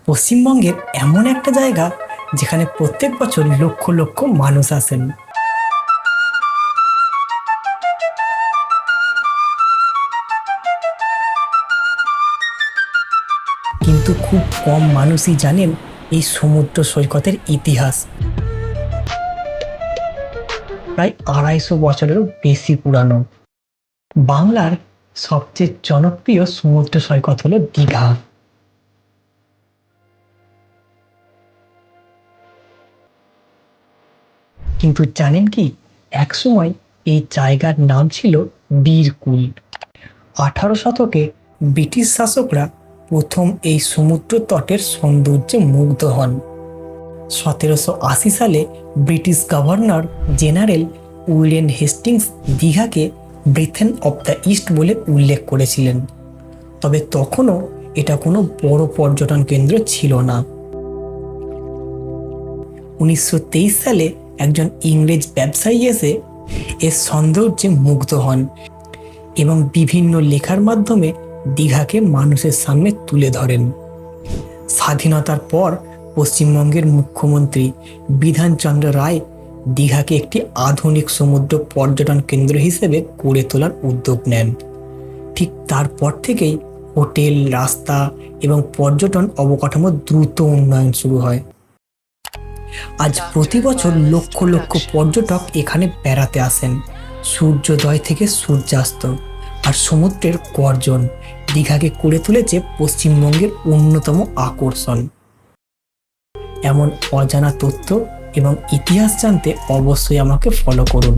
পশ্চিমবঙ্গের এমন একটা জায়গা যেখানে প্রত্যেক বছর লক্ষ লক্ষ মানুষ আসেন, কিন্তু খুব কম মানুষই জানেন এই সমুদ্র সৈকতের ইতিহাস। প্রায় 250 বছরেরও বেশি পুরানো। বাংলার সবচেয়ে জনপ্রিয় সমুদ্র সৈকত হলো দীঘা। কিন্তু জানেন কি, একসময় এই জায়গার নাম ছিল বীরকুল। 18 শতকে ব্রিটিশ শাসকরা প্রথম এই সমুদ্র তটের সৌন্দর্যে মুগ্ধ হন। 1780 সালে British governor general William Hastings দীঘাকে ব্রিথেন অফ দ্য ইস্ট বলে উল্লেখ করেছিলেন। তবে তখনও এটা কোনো বড় পর্যটন কেন্দ্র ছিল না। 1923 সালে একজন ইংরেজ ব্যবসায়ী এসে এর সৌন্দর্যে মুগ্ধ হন এবং বিভিন্ন লেখার মাধ্যমে দীঘাকে মানুষের সামনে তুলে ধরেন। স্বাধীনতার পর পশ্চিমবঙ্গের মুখ্যমন্ত্রী বিধানচন্দ্র রায় দীঘাকে একটি আধুনিক সমুদ্র পর্যটন কেন্দ্র হিসেবে গড়ে তোলার উদ্যোগ নেন। ঠিক তারপর থেকেই হোটেল, রাস্তা এবং পর্যটন অবকাঠামোর দ্রুত উন্নয়ন শুরু হয়। আজ প্রতি বছর লক্ষ লক্ষ পর্যটক এখানে বেড়াতে আসেন। সূর্যোদয় থেকে সূর্যাস্ত আর সমুদ্রের গর্জন দীঘাকে করে তুলেছে পশ্চিমবঙ্গের অন্যতম আকর্ষণ। এমন অজানা তথ্য এবং ইতিহাস জানতে অবশ্যই আমাকে ফলো করুন।